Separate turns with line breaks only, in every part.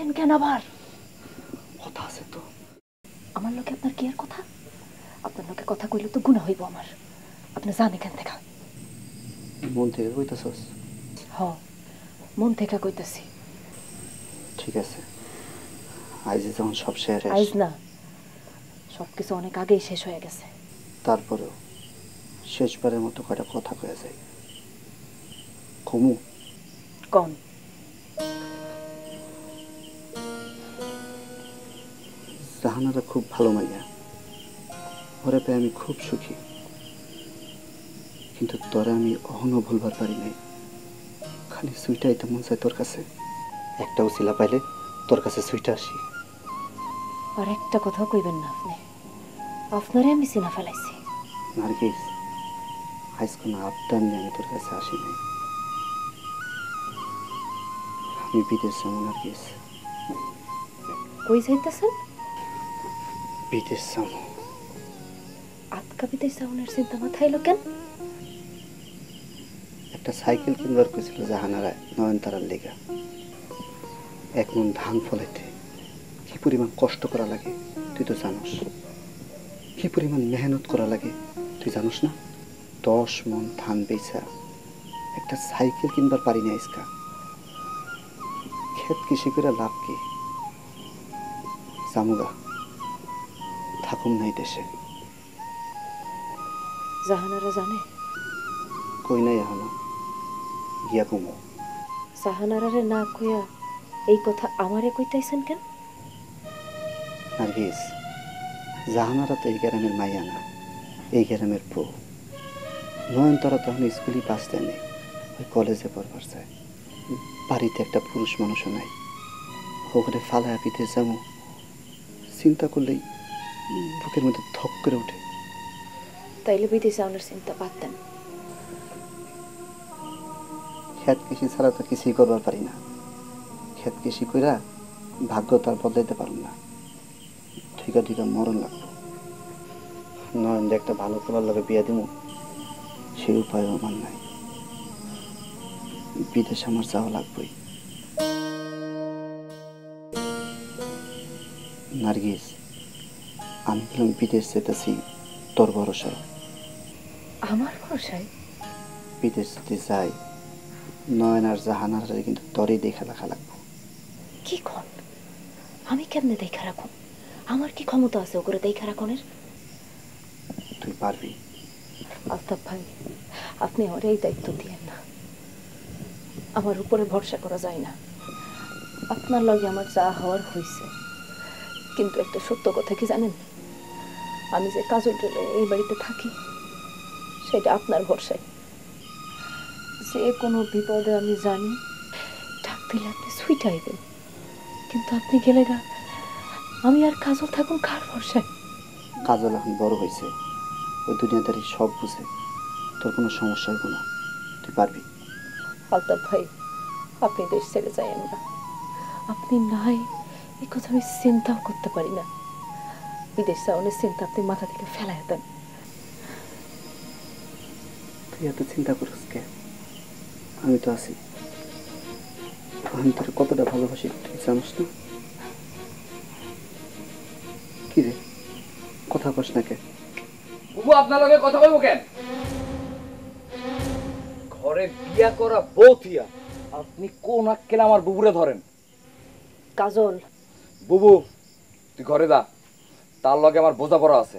কাঁদেন কেন আবার?
কথা আছে তো।
আমার লোকে আপনার কি আর কথা? আপনার লোকে কথা কইলে তো গুনাহ হইব আমার। আপনি জান এখান থেকে।
মন থেকে কইতাছস?
হ, মন থেকে কইতাছি।
ঠিক আছে, আইজ যখন সব শেষ।
আইজ না, সবকিছু অনেক আগেই শেষ হয়ে গেছে।
তারপরেও শেষবারের মতো কয়টা কথা কয়ে যায়। কমু?
কোন?
জাহানারা খুব ভালো মাইয়া, ওরে পেয়ে আমি খুব সুখী, কিন্তু তোরে আমি অহনো ভুলবার পারি নাই। খালি সুইটা আইতে মন চায় তোর কাছে। একটা উসিলা পাইলে তোর কাছে সুইটা আসি।
আর একটা কথাও কইবেন না আপনি। আপনারে আমি চিনা ফেলাইছি।
নার্গিস, আজ কোনো আবদার নিয়ে আমি তোর কাছে আসি নাই। আমি বিদেশ যাবো নার্গিস।
কই যাইতেছেন?
বিদেশ যাবো।
আটকা বিদেশ যাওয়ার চিন্তা মাথায় এলো কেন?
একটা সাইকেল কিনবার কইছিল জাহানারা নয়নতারার লেগা। এক মন ধান ফলাইতে কি পরিমাণ কষ্ট করা লাগে তুই তো জানোস। কি পরিমাণ মেহনত করা লাগে তুই জানোস না? 10 মন ধান বেচা একটা সাইকেল কিনবার পারি না আজকা। ক্ষেত কৃষি করে লাভ কি? জামুগা, থাকুম নাই দেশে।
জাহানারা জানে?
কই নাই এখনো, গিয়া কমো।
জাহানারারে না কইয়া এই কথা আমারে কইতাইছেন কেন?
নার্গিস, জাহানারা তো এই গ্রামের মাইয়া না, এই গ্রামের বউ। নয়নতারা তখন স্কুলই পাস দেয়নি, ওই কলেজে পড়বার যায়। বাড়িতে একটা পুরুষ মানুষও নাই। ওখানে ফালায়া পিঠে যাবো চিন্তা করলেই বুকের মধ্যে ধক করে ওঠে।
তাইলে বিদেশ যাওয়ার চিন্তা বাদ দেন।
ক্ষেত কৃষি ছাড়া তো কিছুই করবার পারি না। ক্ষেত কৃষি কইরা ভাগ্য তো আর বদলাইতে পারুম না। ঠিকা ঠিকা মরণ লাগবো। নয়ন যে একটা ভালো পোলার লগে বিয়া দিব সেই উপায় আমার নাই। বিদেশ আমার যাওয়া লাগবেই। নার্গিস, আমি বললাম বিদেশ যেতেছি তোর ভরসায়।
আমার ভরসায়?
বিদেশ যদি যাই নয়ন আর জাহানার কিন্তু তোরই দেখা লেখা লাগবো।
কি কোন? আমি কেমনে দেখা রাখুন? আমার কি ক্ষমতা আছে ওগুলো দেখা রাখনের?
তুই পারবি?
আলতাফ ভাই, আপনি আমার এই দায়িত্ব দিয়েন না। আমার উপরে ভরসা করা যায় না। আপনার লগে আমার যা হওয়ার হয়েছে, কিন্তু একটা সত্য কথা কি জানেন? আমি যে কাজল এই বাড়িতে থাকি সেটা আপনার ভরসায়। যে কোনো বিপদে আমি জানি ডাক দিলে আপনি সুইটা আইবেন, কিন্তু আপনি গেলে গা আমি আর কাজল থাকুন কার ভরসায়?
কাজল এখন বড় হয়েছে, ওই দুনিয়াদারি সব বুঝে। তোর কোনো সমস্যা হইব না, তুই পারবি।
আলতাফ ভাই, আপনি দেশ ছেড়ে যাইয়েন না। আপনি নাই এই কথা আমি চিন্তাও করতে পারি না। বিদেশ যাওয়ার চিন্তা আপনি মাথা থেকে ফেলাই দেন।
তুই এত চিন্তা করিস কে? আমি তো আছি। আমি তোর কতটা ভালোবাসি তুই জানিস না? কি রে, কথা কস না কে?
বুবু আপনার লগে কথা বলবো কেন? ঘরে বিয়া করা বউ থিয়া আপনি কোন আক্কেলে আমার বুবুরে ধরেন?
কাজল।
বুবু তুই ঘরে যা, তার লগে আমার বোঝাপড়া আছে।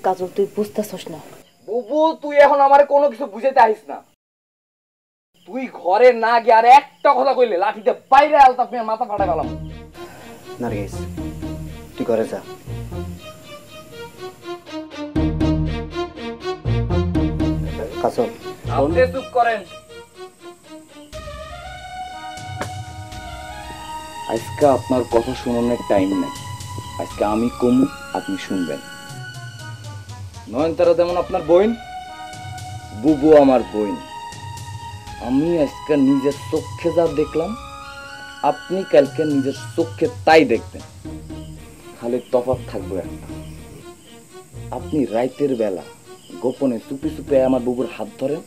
কাজল, তুই বুঝতেছস না।
বুবু তুই এখন আমারে কোনো কিছু বুঝাইতে আহিস না। তুই ঘরে না গিয়ে আর একটা কথা কইলে লাঠিতে বাইরে আলতাফ মিয়ার মাথা ফাটাই ফেলাম।
নার্গিস, তুই ঘরে যা। কাজল,
আপনি চুপ করেন। আজকে আপনার কথা শোনানোর টাইম নেই। আজকে আমি কমু, আপনি শুনবেন। নয়নতারা যেমন আপনার বোন, বুবু আমার বোন। আমি আজকে নিজের চোখে যা দেখলাম, আপনি কালকে নিজের চোখে তাই দেখবেন। খালি তফাৎ থাকবে একটা, আপনি রাতের বেলা গোপনে চুপি চুপে আমার বুবুর হাত ধরেন,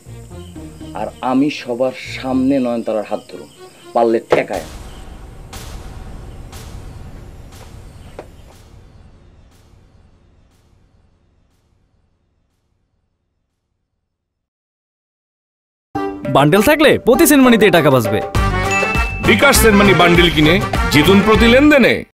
আর আমি সবার সামনে নয়নতারার হাত ধরুন, পারলে ঠেকায়।
বান্ডেল থাকলে প্রতি সেনমানিতে টাকা বাঁচবে।
বিকাশ সেনমানি বান্ডিল কিনে জিতুন প্রতি লেনদেনে।